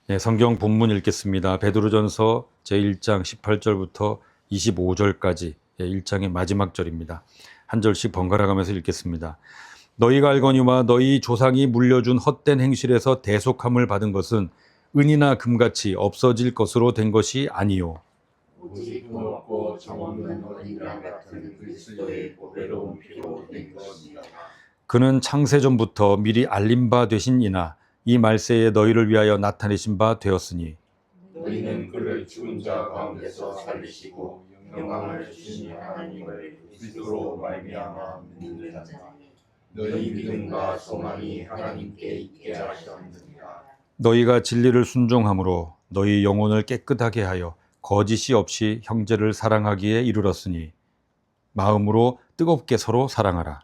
네, 성경 본문 읽겠습니다. 베드로전서 제1장 18절부터 25절까지 1장의 마지막 절입니다. 한 절씩 번갈아 가면서 읽겠습니다. 너희가 알거니와 너희 조상이 물려준 헛된 행실에서 대속함을 받은 것은 은이나 금같이 없어질 것으로 된 것이 아니요 오직 흠없고 정없는 어린양 같은 그리스도의 보배로운 피로 된 것이니라. 그는 창세전부터 미리 알림 바 되신 이나 이 말세에 너희를 위하여 나타내신 바 되었으니 너희는 그를 죽은 자 가운데서 살리시고 영광을 주신 하나님을 그리스도로 말미암아 믿는 자니 너희 믿음과 소망이 하나님께 있게 하셨느니라. 너희가 진리를 순종함으로 너희 영혼을 깨끗하게 하여 거짓이 없이 형제를 사랑하기에 이르렀으니 마음으로 뜨겁게 서로 사랑하라.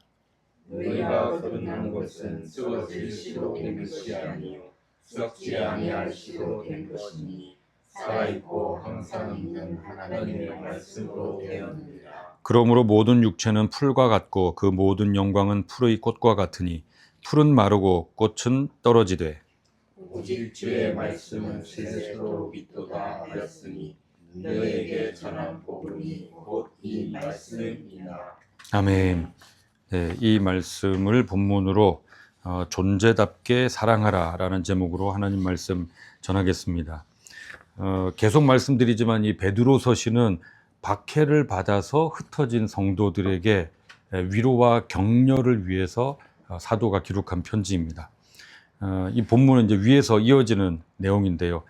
너희가 거듭난 것은 썩어질 씨로 된 것이 아니요 썩지 아니할 씨로 된 것이니 살아있고 항상 있는 하나님의 말씀으로 되었느니라. 그러므로 모든 육체는 풀과 같고 그 모든 영광은 풀의 꽃과 같으니 풀은 마르고 꽃은 떨어지되 오직 주의 말씀은 세세토록 있도다 하였으니 너희에게 전한 복음이 곧 이 말씀이니라. 아멘. 네, 이 말씀을 본문으로 존재답게 사랑하라 라는 제목으로 하나님 말씀 전하겠습니다. 계속 말씀드리지만 이 베드로서신은 박해를 받아서 흩어진 성도들에게 위로와 격려를 위해서 사도가 기록한 편지입니다. 이 본문은 이제 위에서 이어지는 내용인데요.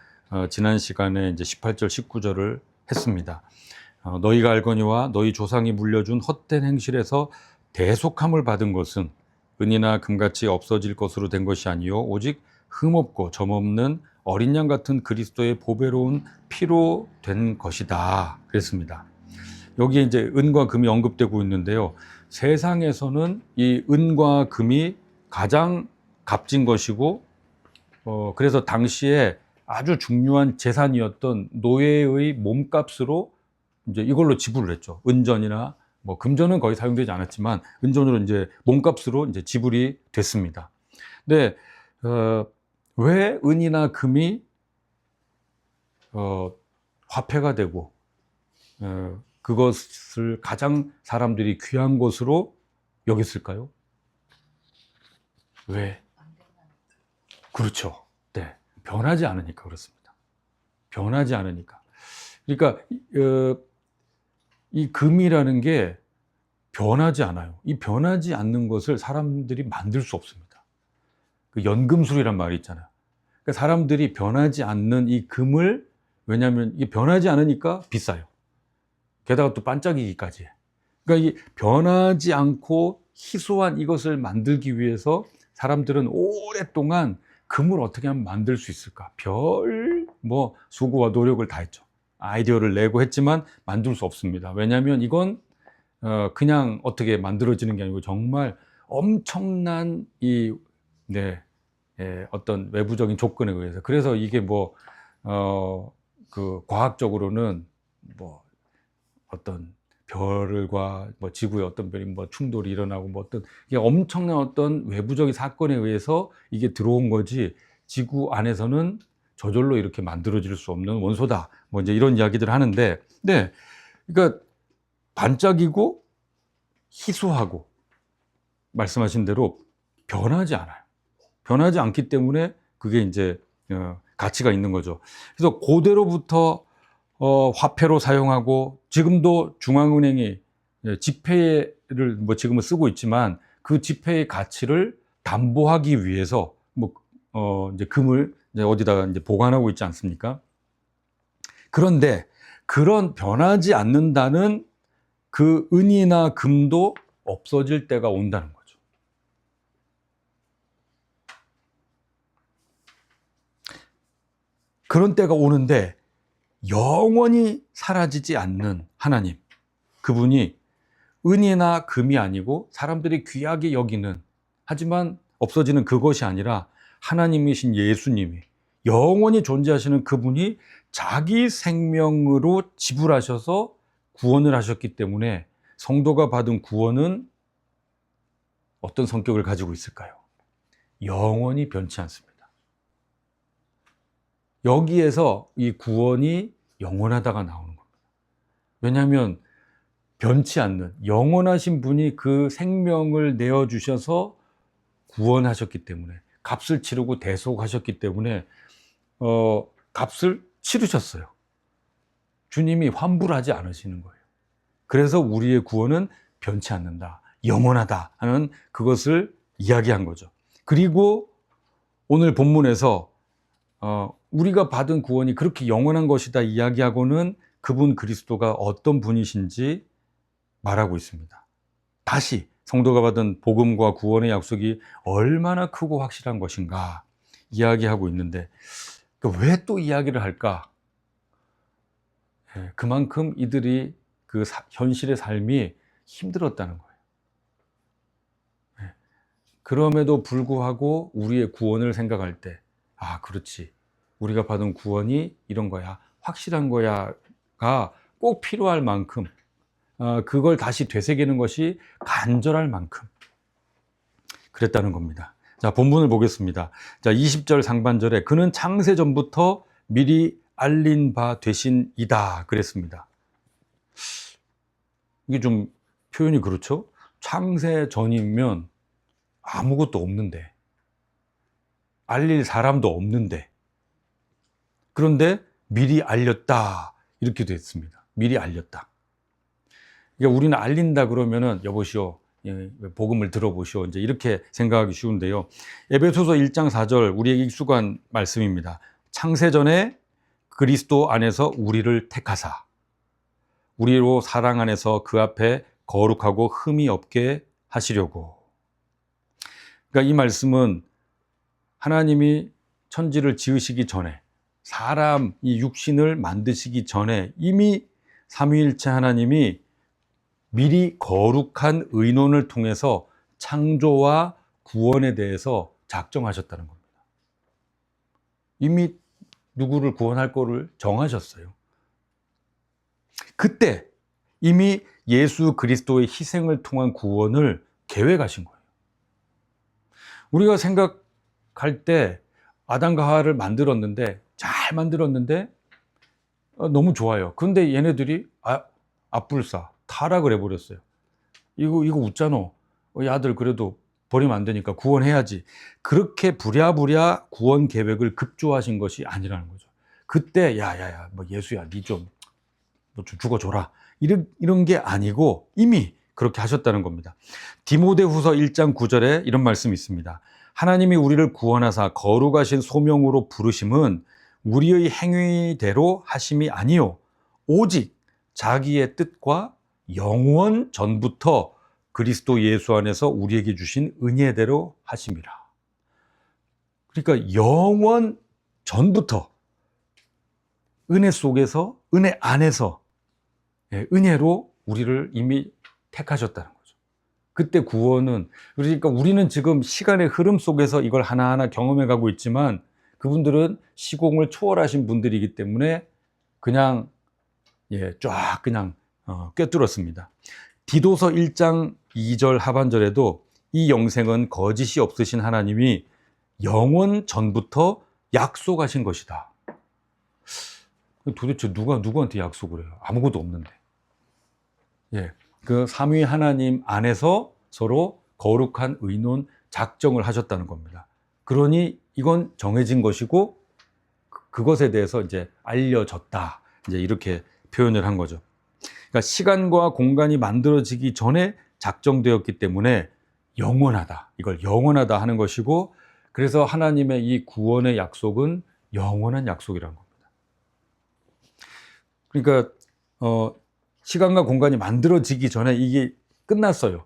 지난 시간에 이제 18절, 19절을 했습니다. 너희가 알거니와 너희 조상이 물려준 헛된 행실에서 대속함을 받은 것은 은이나 금같이 없어질 것으로 된 것이 아니요 오직 흠없고 점없는 어린 양 같은 그리스도의 보배로운 피로 된 것이다 그랬습니다. 여기에 이제 은과 금이 언급되고 있는데요. 세상에서는 이 은과 금이 가장 값진 것이고 그래서 당시에 아주 중요한 재산이었던 노예의 몸값으로 이제 이걸로 지불을 했죠. 은전이나 뭐 금전은 거의 사용되지 않았지만 은전으로 이제 몸값으로 이제 지불이 됐습니다. 근데 왜 은이나 금이 화폐가 되고 그것을 가장 사람들이 귀한 것으로 여겼을까요? 왜? 그렇죠. 네. 변하지 않으니까 그렇습니다. 변하지 않으니까. 그러니까 이 금이라는 게 변하지 않아요. 이 변하지 않는 것을 사람들이 만들 수 없습니다. 그 연금술이란 말이 있잖아요. 그러니까 사람들이 변하지 않는 이 금을, 왜냐하면 이게 변하지 않으니까 비싸요. 게다가 또 반짝이기까지 해. 그러니까 이 변하지 않고 희소한 이것을 만들기 위해서 사람들은 오랫동안 금을 어떻게 하면 만들 수 있을까? 수고와 노력을 다했죠. 아이디어를 내고 했지만 만들 수 없습니다. 왜냐하면 이건 그냥 어떻게 만들어지는 게 아니고 정말 엄청난 어떤 외부적인 조건에 의해서. 그래서 이게 과학적으로는 어떤 별과 지구의 어떤 별이 충돌이 일어나고 이게 엄청난 어떤 외부적인 사건에 의해서 이게 들어온 거지, 지구 안에서는 저절로 이렇게 만들어질 수 없는 원소다. 이제 이런 이야기들을 하는데, 네. 그러니까 반짝이고 희소하고 말씀하신 대로 변하지 않아요. 변하지 않기 때문에 그게 이제 가치가 있는 거죠. 그래서 고대로부터 화폐로 사용하고 지금도 중앙은행이 지폐를 지금은 쓰고 있지만 그 지폐의 가치를 담보하기 위해서 이제 금을 이제 어디다가 이제 보관하고 있지 않습니까? 그런데 그런 변하지 않는다는 그 은이나 금도 없어질 때가 온다는 거죠. 그런 때가 오는데 영원히 사라지지 않는 하나님, 그분이 은이나 금이 아니고 사람들이 귀하게 여기는, 하지만 없어지는 그것이 아니라 하나님이신 예수님이, 영원히 존재하시는 그분이 자기 생명으로 지불하셔서 구원을 하셨기 때문에 성도가 받은 구원은 어떤 성격을 가지고 있을까요? 영원히 변치 않습니다. 여기에서 이 구원이 영원하다가 나오는 겁니다. 왜냐하면 변치 않는 영원하신 분이 그 생명을 내어주셔서 구원하셨기 때문에, 값을 치르고 대속하셨기 때문에 값을 치르셨어요. 주님이 환불하지 않으시는 거예요. 그래서 우리의 구원은 변치 않는다, 영원하다 하는 그것을 이야기한 거죠. 그리고 오늘 본문에서 우리가 받은 구원이 그렇게 영원한 것이다 이야기하고는 그분 그리스도가 어떤 분이신지 말하고 있습니다. 다시 성도가 받은 복음과 구원의 약속이 얼마나 크고 확실한 것인가 이야기하고 있는데, 왜 또 이야기를 할까? 그만큼 이들이 그 현실의 삶이 힘들었다는 거예요. 그럼에도 불구하고 우리의 구원을 생각할 때, 그렇지, 우리가 받은 구원이 이런 거야, 확실한 거야가 꼭 필요할 만큼, 그걸 다시 되새기는 것이 간절할 만큼 그랬다는 겁니다. 자, 본문을 보겠습니다. 자, 20절 상반절에 그는 창세 전부터 미리 알린 바 되신이다 그랬습니다. 이게 좀 표현이 그렇죠? 창세 전이면 아무것도 없는데, 알릴 사람도 없는데, 그런데 미리 알렸다 이렇게 됐습니다. 미리 알렸다. 그러니까 우리는 알린다 그러면은 여보시오, 복음을 들어보시오, 이제 이렇게 생각하기 쉬운데요. 에베소서 1장 4절 우리에게 익숙한 말씀입니다. 창세전에 그리스도 안에서 우리를 택하사 우리로 사랑 안에서 그 앞에 거룩하고 흠이 없게 하시려고. 그러니까 이 말씀은 하나님이 천지를 지으시기 전에, 사람 이 육신을 만드시기 전에 이미 삼위일체 하나님이 미리 거룩한 의논을 통해서 창조와 구원에 대해서 작정하셨다는 겁니다. 이미 누구를 구원할 거를 정하셨어요. 그때 이미 예수 그리스도의 희생을 통한 구원을 계획하신 거예요. 우리가 생각할 때 아담과 하와를 만들었는데, 잘 만들었는데 너무 좋아요. 그런데 얘네들이 앞불사 타락을 해버렸어요. 이거 웃잖아. 이 아들 그래도 버리면 안 되니까 구원해야지. 그렇게 부랴부랴 구원 계획을 급조하신 것이 아니라는 거죠. 그때 야야야 뭐 예수야 니 좀 죽어줘라 이런 게 아니고 이미 그렇게 하셨다는 겁니다. 디모데후서 1장 9절에 이런 말씀이 있습니다. 하나님이 우리를 구원하사 거룩하신 소명으로 부르심은 우리의 행위대로 하심이 아니요 오직 자기의 뜻과 영원 전부터 그리스도 예수 안에서 우리에게 주신 은혜대로 하심이라. 그러니까 영원 전부터 은혜 속에서, 은혜 안에서 은혜로 우리를 이미 택하셨다는 거죠. 그때 구원은, 그러니까 우리는 지금 시간의 흐름 속에서 이걸 하나하나 경험해 가고 있지만 그분들은 시공을 초월하신 분들이기 때문에 그냥 쫙 그냥 꿰뚫었습니다. 디도서 1장 2절 하반절에도 이 영생은 거짓이 없으신 하나님이 영원 전부터 약속하신 것이다. 도대체 누가 누구한테 약속을 해요? 아무것도 없는데. 그 삼위 하나님 안에서 서로 거룩한 의논 작정을 하셨다는 겁니다. 그러니 이건 정해진 것이고 그것에 대해서 이제 알려졌다. 이제 이렇게 표현을 한 거죠. 그러니까 시간과 공간이 만들어지기 전에 작정되었기 때문에 영원하다. 이걸 영원하다 하는 것이고, 그래서 하나님의 이 구원의 약속은 영원한 약속이라는 겁니다. 그러니까 시간과 공간이 만들어지기 전에 이게 끝났어요.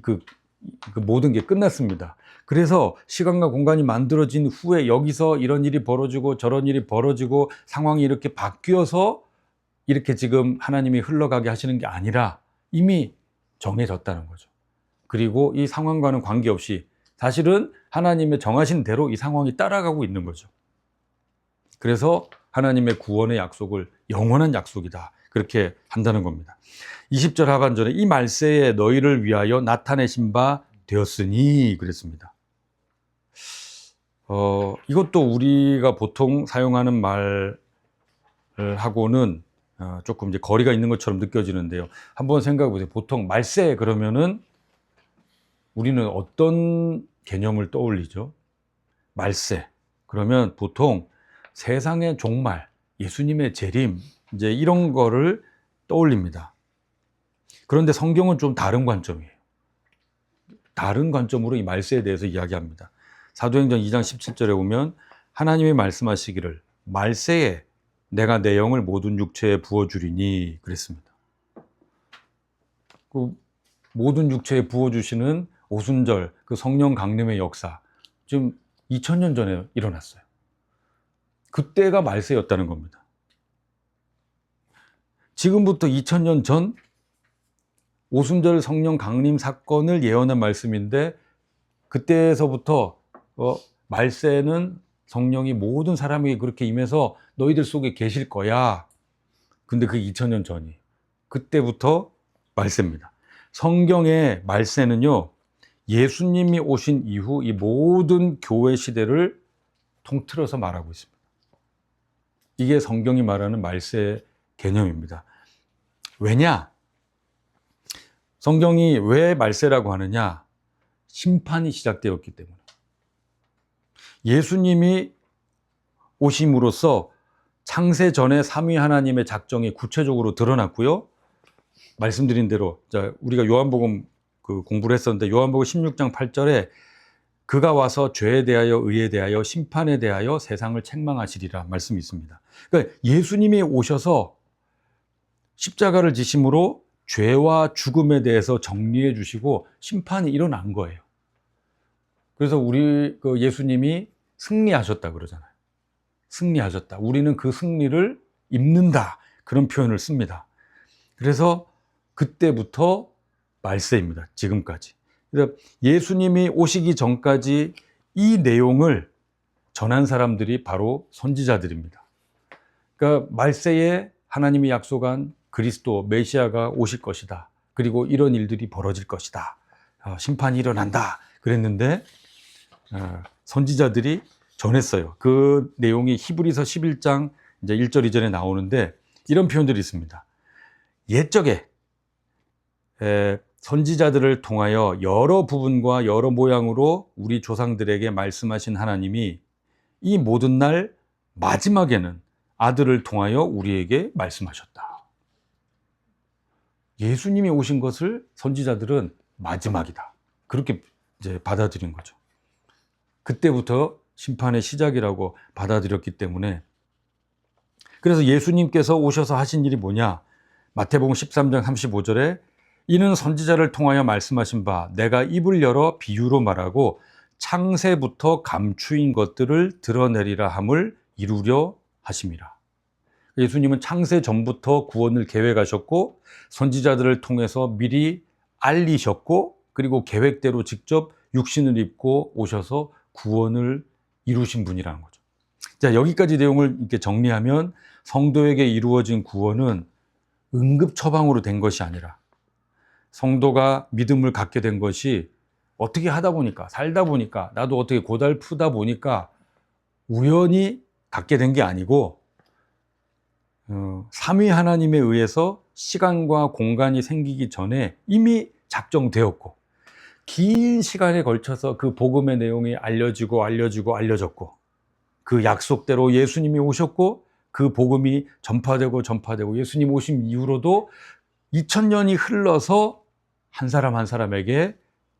그 모든 게 끝났습니다. 그래서 시간과 공간이 만들어진 후에 여기서 이런 일이 벌어지고 저런 일이 벌어지고 상황이 이렇게 바뀌어서 이렇게 지금 하나님이 흘러가게 하시는 게 아니라 이미 정해졌다는 거죠. 그리고 이 상황과는 관계없이 사실은 하나님의 정하신 대로 이 상황이 따라가고 있는 거죠. 그래서 하나님의 구원의 약속을 영원한 약속이다. 그렇게 한다는 겁니다. 20절 하반절에 이 말세에 너희를 위하여 나타내신 바 되었으니 그랬습니다. 이것도 우리가 보통 사용하는 말하고는 조금 이제 거리가 있는 것처럼 느껴지는데요. 한번 생각해 보세요. 보통 말세 그러면은 우리는 어떤 개념을 떠올리죠? 말세. 그러면 보통 세상의 종말, 예수님의 재림, 이제 이런 거를 떠올립니다. 그런데 성경은 좀 다른 관점이에요. 다른 관점으로 이 말세에 대해서 이야기합니다. 사도행전 2장 17절에 보면 하나님이 말씀하시기를 말세에 내가 내 영을 모든 육체에 부어주리니 그랬습니다. 그 모든 육체에 부어주시는 오순절, 그 성령 강림의 역사, 지금 2000년 전에 일어났어요. 그때가 말세였다는 겁니다. 지금부터 2000년 전 오순절 성령 강림 사건을 예언한 말씀인데 그때서부터 말세는 성령이 모든 사람에게 그렇게 임해서 너희들 속에 계실 거야. 근데 그 2000년 전이 그때부터 말세입니다. 성경의 말세는요, 예수님이 오신 이후 이 모든 교회 시대를 통틀어서 말하고 있습니다. 이게 성경이 말하는 말세 개념입니다. 왜냐? 성경이 왜 말세라고 하느냐? 심판이 시작되었기 때문에. 예수님이 오심으로써 창세 전에 삼위 하나님의 작정이 구체적으로 드러났고요. 말씀드린 대로 우리가 요한복음 공부를 했었는데 요한복음 16장 8절에 그가 와서 죄에 대하여 의에 대하여 심판에 대하여 세상을 책망하시리라 말씀이 있습니다. 그러니까 예수님이 오셔서 십자가를 지심으로 죄와 죽음에 대해서 정리해 주시고 심판이 일어난 거예요. 그래서 우리 예수님이 승리하셨다 그러잖아요. 승리하셨다. 우리는 그 승리를 입는다. 그런 표현을 씁니다. 그래서 그때부터 말세입니다. 지금까지. 그래서 예수님이 오시기 전까지 이 내용을 전한 사람들이 바로 선지자들입니다. 그러니까 말세에 하나님이 약속한 그리스도 메시아가 오실 것이다. 그리고 이런 일들이 벌어질 것이다. 심판이 일어난다. 그랬는데 선지자들이 전했어요. 그 내용이 히브리서 11장 이제 1절 2절에 나오는데 이런 표현들이 있습니다. 옛적에 선지자들을 통하여 여러 부분과 여러 모양으로 우리 조상들에게 말씀하신 하나님이 이 모든 날 마지막에는 아들을 통하여 우리에게 말씀하셨다. 예수님이 오신 것을 선지자들은 마지막이다. 그렇게 이제 받아들인 거죠. 그때부터 심판의 시작이라고 받아들였기 때문에 그래서 예수님께서 오셔서 하신 일이 뭐냐? 마태복음 13장 35절에 이는 선지자를 통하여 말씀하신 바 내가 입을 열어 비유로 말하고 창세부터 감추인 것들을 드러내리라 함을 이루려 하심이라. 예수님은 창세 전부터 구원을 계획하셨고 선지자들을 통해서 미리 알리셨고 그리고 계획대로 직접 육신을 입고 오셔서 구원을 이루신 분이라는 거죠. 자, 여기까지 내용을 이렇게 정리하면 성도에게 이루어진 구원은 응급 처방으로 된 것이 아니라 성도가 믿음을 갖게 된 것이 어떻게 하다 보니까 살다 보니까 나도 어떻게 고달프다 보니까 우연히 갖게 된 게 아니고 삼위 하나님에 의해서 시간과 공간이 생기기 전에 이미 작정되었고 긴 시간에 걸쳐서 그 복음의 내용이 알려졌고 그 약속대로 예수님이 오셨고 그 복음이 전파되고 예수님 오신 이후로도 2000년이 흘러서 한 사람 한 사람에게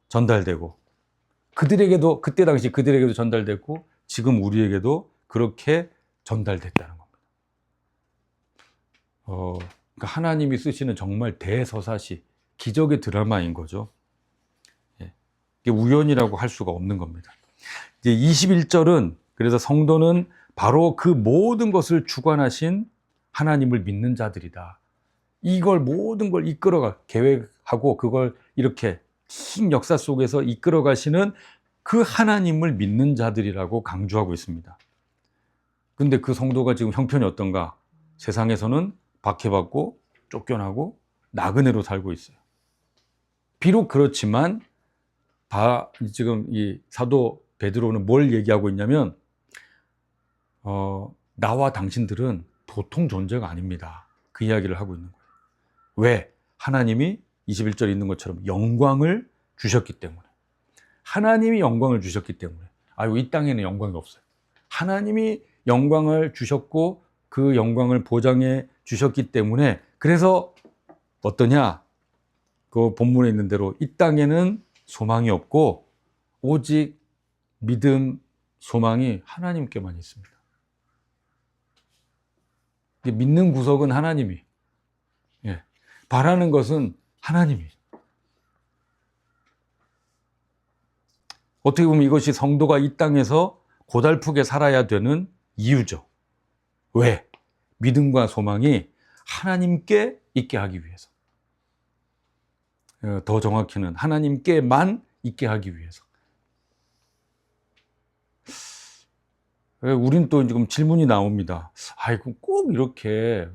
전달되고 그들에게도 그때 당시 그들에게도 전달됐고 지금 우리에게도 그렇게 전달됐다는 겁니다. 그러니까 하나님이 쓰시는 정말 대서사시 기적의 드라마인 거죠. 이게 우연이라고 할 수가 없는 겁니다. 이제 21절은 그래서 성도는 바로 그 모든 것을 주관하신 하나님을 믿는 자들이다. 이걸 모든 걸 이끌어가 계획하고 그걸 이렇게 긴 역사 속에서 이끌어 가시는 그 하나님을 믿는 자들이라고 강조하고 있습니다. 근데 그 성도가 지금 형편이 어떤가? 세상에서는 박해받고 쫓겨나고 나그네로 살고 있어요. 비록 그렇지만 지금 이 사도 베드로는 뭘 얘기하고 있냐면 나와 당신들은 보통 존재가 아닙니다. 그 이야기를 하고 있는 거예요. 왜? 하나님이 21절에 있는 것처럼 영광을 주셨기 때문에. 하나님이 영광을 주셨기 때문에. 이 땅에는 영광이 없어요. 하나님이 영광을 주셨고 그 영광을 보장해 주셨기 때문에, 그래서 어떠냐? 그 본문에 있는 대로 이 땅에는 소망이 없고 오직 믿음, 소망이 하나님께만 있습니다. 믿는 구석은 하나님이, 바라는 것은 하나님이. 어떻게 보면 이것이 성도가 이 땅에서 고달프게 살아야 되는 이유죠. 왜? 믿음과 소망이 하나님께 있게 하기 위해서. 더 정확히는 하나님께만 있게 하기 위해서. 우린 또 지금 질문이 나옵니다. 꼭 이렇게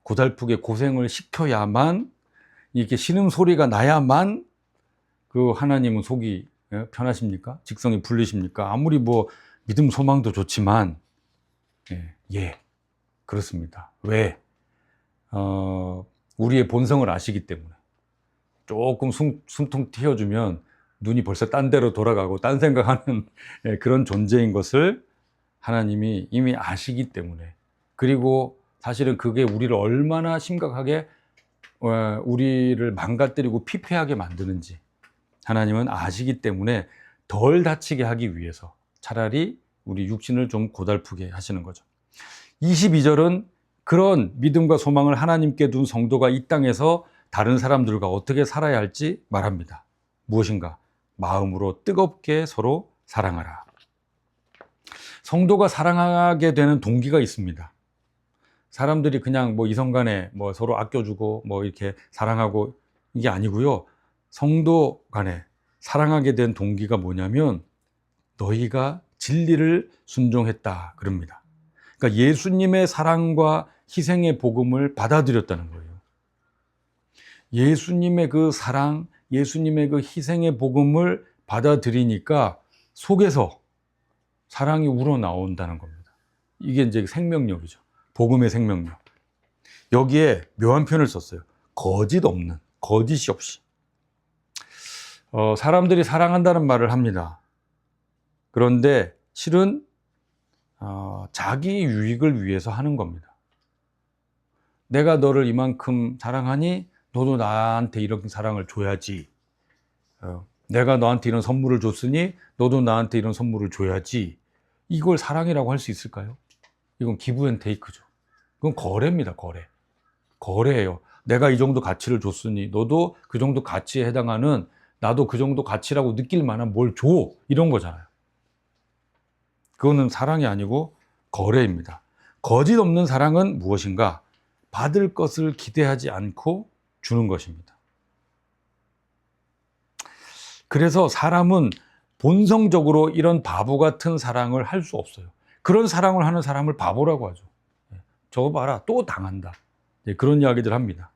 고달프게 고생을 시켜야만, 이렇게 신음소리가 나야만 그 하나님은 속이 편하십니까? 직성이 풀리십니까? 아무리 믿음 소망도 좋지만, 그렇습니다. 왜? 우리의 본성을 아시기 때문에. 조금 숨통 튀어주면 눈이 벌써 딴 데로 돌아가고 딴 생각하는 그런 존재인 것을 하나님이 이미 아시기 때문에, 그리고 사실은 그게 우리를 얼마나 심각하게 우리를 망가뜨리고 피폐하게 만드는지 하나님은 아시기 때문에 덜 다치게 하기 위해서 차라리 우리 육신을 좀 고달프게 하시는 거죠. 22절은 그런 믿음과 소망을 하나님께 둔 성도가 이 땅에서 다른 사람들과 어떻게 살아야 할지 말합니다. 무엇인가? 마음으로 뜨겁게 서로 사랑하라. 성도가 사랑하게 되는 동기가 있습니다. 사람들이 그냥 이성 간에 서로 아껴주고 이렇게 사랑하고 이게 아니고요. 성도 간에 사랑하게 된 동기가 뭐냐면 너희가 진리를 순종했다 그럽니다. 그러니까 예수님의 사랑과 희생의 복음을 받아들였다는 거예요. 예수님의 그 사랑, 예수님의 그 희생의 복음을 받아들이니까 속에서 사랑이 우러나온다는 겁니다. 이게 이제 생명력이죠. 복음의 생명력. 여기에 묘한 표현을 썼어요. 거짓 없는, 거짓이 없이. 사람들이 사랑한다는 말을 합니다. 그런데 실은 자기 유익을 위해서 하는 겁니다. 내가 너를 이만큼 사랑하니 너도 나한테 이런 사랑을 줘야지. 내가 너한테 이런 선물을 줬으니 너도 나한테 이런 선물을 줘야지. 이걸 사랑이라고 할 수 있을까요? 이건 기브 앤 테이크죠. 그건 거래입니다. 거래예요. 내가 이 정도 가치를 줬으니 너도 그 정도 가치에 해당하는, 나도 그 정도 가치라고 느낄 만한 뭘 줘. 이런 거잖아요. 그거는 사랑이 아니고 거래입니다. 거짓 없는 사랑은 무엇인가? 받을 것을 기대하지 않고 주는 것입니다. 그래서 사람은 본성적으로 이런 바보 같은 사랑을 할 수 없어요. 그런 사랑을 하는 사람을 바보라고 하죠. 저거 봐라, 또 당한다. 그런 이야기들 합니다.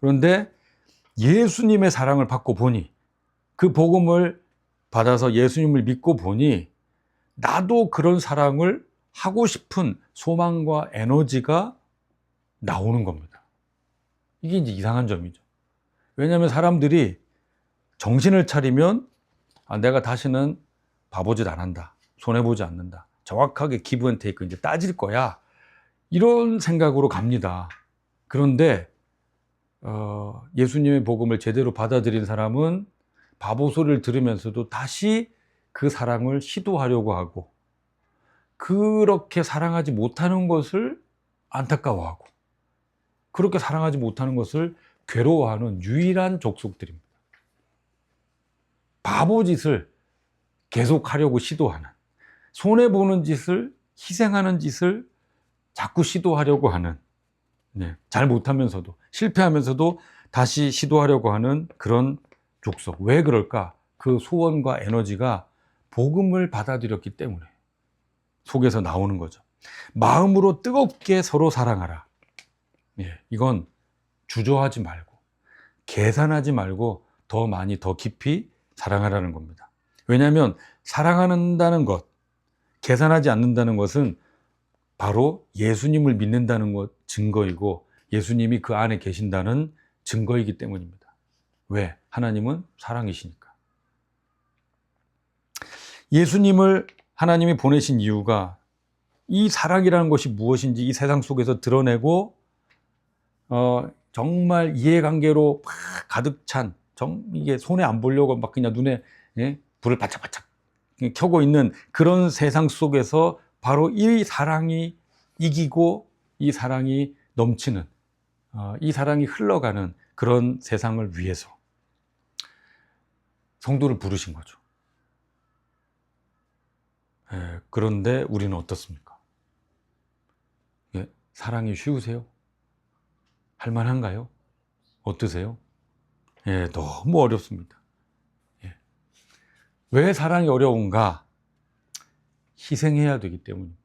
그런데 예수님의 사랑을 받고 보니, 그 복음을 받아서 예수님을 믿고 보니 나도 그런 사랑을 하고 싶은 소망과 에너지가 나오는 겁니다. 이게 이제 이상한 점이죠. 왜냐하면 사람들이 정신을 차리면 내가 다시는 바보짓 안 한다, 손해보지 않는다, 정확하게 기브 앤 테이크 이제 따질 거야, 이런 생각으로 갑니다. 그런데 예수님의 복음을 제대로 받아들인 사람은 바보 소리를 들으면서도 다시 그 사랑을 시도하려고 하고, 그렇게 사랑하지 못하는 것을 안타까워하고, 그렇게 사랑하지 못하는 것을 괴로워하는 유일한 족속들입니다. 바보짓을 계속하려고 시도하는, 손해보는 짓을, 희생하는 짓을 자꾸 시도하려고 하는, 잘 못하면서도, 실패하면서도 다시 시도하려고 하는 그런 족속. 왜 그럴까? 그 소원과 에너지가 복음을 받아들였기 때문에 속에서 나오는 거죠. 마음으로 뜨겁게 서로 사랑하라. 이건 주저하지 말고, 계산하지 말고 더 많이, 더 깊이 사랑하라는 겁니다. 왜냐하면 사랑한다는 것, 계산하지 않는다는 것은 바로 예수님을 믿는다는 것 증거이고 예수님이 그 안에 계신다는 증거이기 때문입니다. 왜? 하나님은 사랑이시니까. 예수님을 하나님이 보내신 이유가 이 사랑이라는 것이 무엇인지 이 세상 속에서 드러내고 정말 이해관계로 막 가득 찬 이게 손에 안 보려고 막 그냥 눈에 불을 바짝바짝 켜고 있는 그런 세상 속에서 바로 이 사랑이 이기고 이 사랑이 넘치는 이 사랑이 흘러가는 그런 세상을 위해서 성도를 부르신 거죠. 그런데 우리는 어떻습니까? 사랑이 쉬우세요? 할만한가요? 어떠세요? 너무 어렵습니다. 왜 사랑이 어려운가? 희생해야 되기 때문입니다.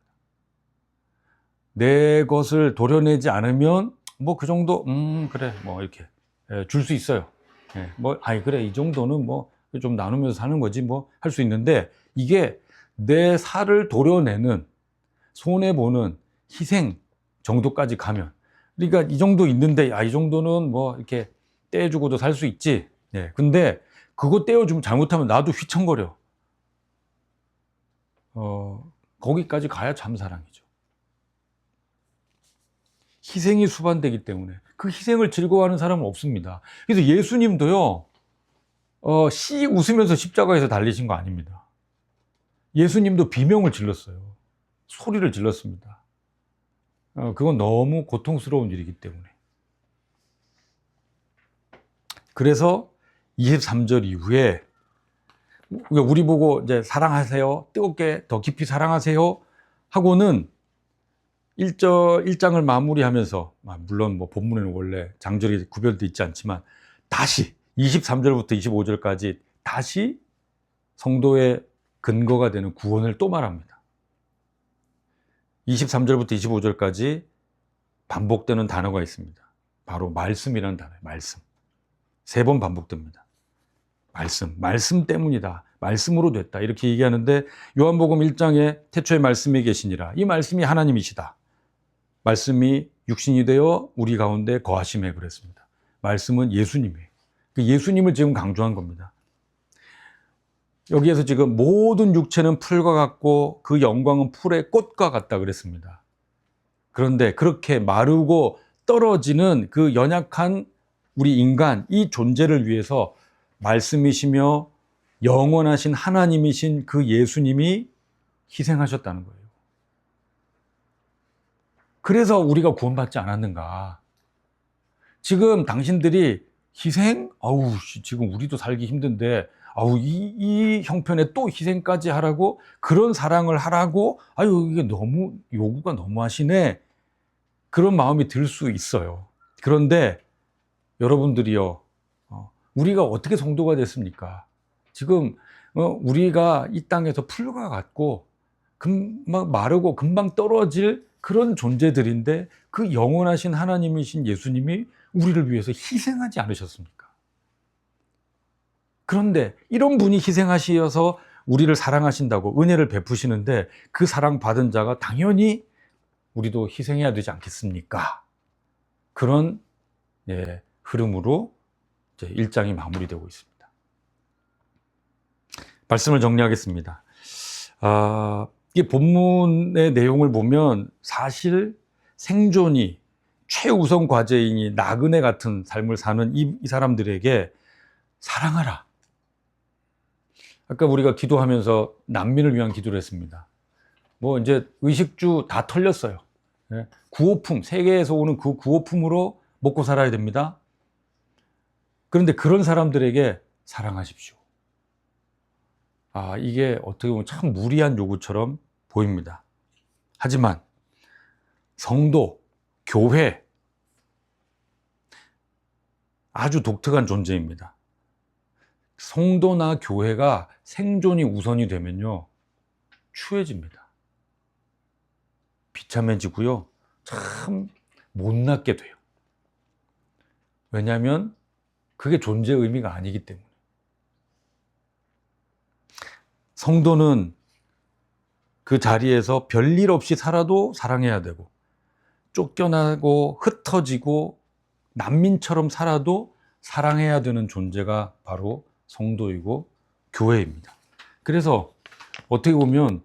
내 것을 도려내지 않으면 뭐 그 정도 그래 뭐 이렇게 줄 수 있어요. 그래 이 정도는 뭐 좀 나누면서 사는 거지 뭐 할 수 있는데 이게 내 살을 도려내는 손해 보는 희생 정도까지 가면 그러니까 이 정도 있는데 이 정도는 뭐 이렇게 떼주고도 살 수 있지. 근데 그거 떼어주면 잘못하면 나도 휘청거려. 거기까지 가야 참 사랑이죠. 희생이 수반되기 때문에 그 희생을 즐거워하는 사람은 없습니다. 그래서 예수님도요, 씨 웃으면서 십자가에서 달리신 거 아닙니다. 예수님도 비명을 질렀어요. 소리를 질렀습니다. 그건 너무 고통스러운 일이기 때문에. 그래서 23절 이후에 우리 보고 이제 사랑하세요, 뜨겁게 더 깊이 사랑하세요 하고는 1장을 마무리하면서 물론 뭐 본문에는 원래 장절이 구별되어 있지 않지만 다시 23절부터 25절까지 다시 성도의 근거가 되는 구원을 또 말합니다. 23절부터 25절까지 반복되는 단어가 있습니다. 바로 말씀이라는 단어예요. 말씀. 3번 반복됩니다. 말씀 때문이다. 말씀으로 됐다. 이렇게 얘기하는데 요한복음 1장에 태초에 말씀이 계시니라. 이 말씀이 하나님이시다. 말씀이 육신이 되어 우리 가운데 거하심에 그랬습니다. 말씀은 예수님이에요. 그 예수님을 지금 강조한 겁니다. 여기에서 지금 모든 육체는 풀과 같고 그 영광은 풀의 꽃과 같다 그랬습니다. 그런데 그렇게 마르고 떨어지는 그 연약한 우리 인간, 이 존재를 위해서 말씀이시며 영원하신 하나님이신 그 예수님이 희생하셨다는 거예요. 그래서 우리가 구원받지 않았는가? 지금 당신들이 희생? 지금 우리도 살기 힘든데, 이 형편에 또 희생까지 하라고, 그런 사랑을 하라고, 이게 너무, 요구가 너무하시네. 그런 마음이 들 수 있어요. 그런데 여러분들이요, 우리가 어떻게 성도가 됐습니까? 지금, 우리가 이 땅에서 풀과 같고, 금방 마르고 금방 떨어질 그런 존재들인데 그 영원하신 하나님이신 예수님이 우리를 위해서 희생하지 않으셨습니까? 그런데 이런 분이 희생하셔서 우리를 사랑하신다고 은혜를 베푸시는데 그 사랑 받은 자가 당연히 우리도 희생해야 되지 않겠습니까? 그런 흐름으로 이제 1장이 마무리되고 있습니다. 말씀을 정리하겠습니다. 이 본문의 내용을 보면 사실 생존이 최우선 과제이니 나그네 같은 삶을 사는 이 사람들에게 사랑하라. 아까 우리가 기도하면서 난민을 위한 기도를 했습니다. 뭐 이제 의식주 다 털렸어요. 구호품, 세계에서 오는 그 구호품으로 먹고 살아야 됩니다. 그런데 그런 사람들에게 사랑하십시오. 이게 어떻게 보면 참 무리한 요구처럼 보입니다. 하지만 성도, 교회 아주 독특한 존재입니다. 성도나 교회가 생존이 우선이 되면요, 추해집니다. 비참해지고요, 참 못났게 돼요. 왜냐하면 그게 존재의 의미가 아니기 때문에. 성도는 그 자리에서 별일 없이 살아도 사랑해야 되고, 쫓겨나고 흩어지고 난민처럼 살아도 사랑해야 되는 존재가 바로 성도이고 교회입니다. 그래서 어떻게 보면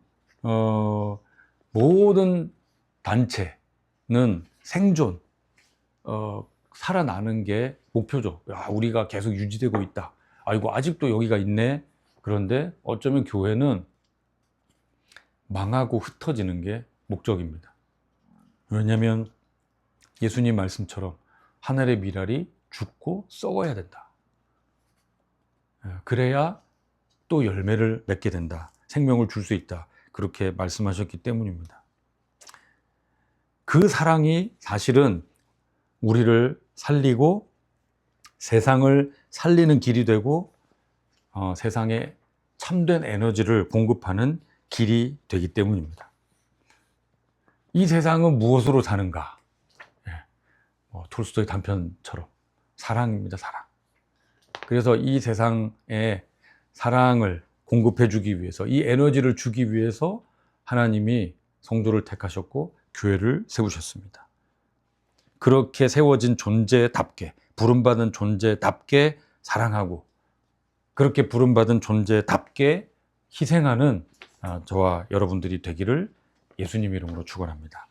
모든 단체는 생존, 살아나는 게 목표죠. 야, 우리가 계속 유지되고 있다. 아이고, 아직도 여기가 있네. 그런데 어쩌면 교회는 망하고 흩어지는 게 목적입니다. 왜냐하면 예수님 말씀처럼 하늘의 미랄이 죽고 썩어야 된다. 그래야 또 열매를 맺게 된다. 생명을 줄 수 있다. 그렇게 말씀하셨기 때문입니다. 그 사랑이 사실은 우리를 살리고 세상을 살리는 길이 되고 세상에 참된 에너지를 공급하는 길이 되기 때문입니다. 이 세상은 무엇으로 사는가? 톨스토이 단편처럼 사랑입니다. 사랑. 그래서 이 세상에 사랑을 공급해 주기 위해서, 이 에너지를 주기 위해서 하나님이 성도를 택하셨고 교회를 세우셨습니다. 그렇게 세워진 존재답게, 부름받은 존재답게 사랑하고, 그렇게 부름받은 존재답게 희생하는 저와 여러분들이 되기를 예수님 이름으로 축원합니다.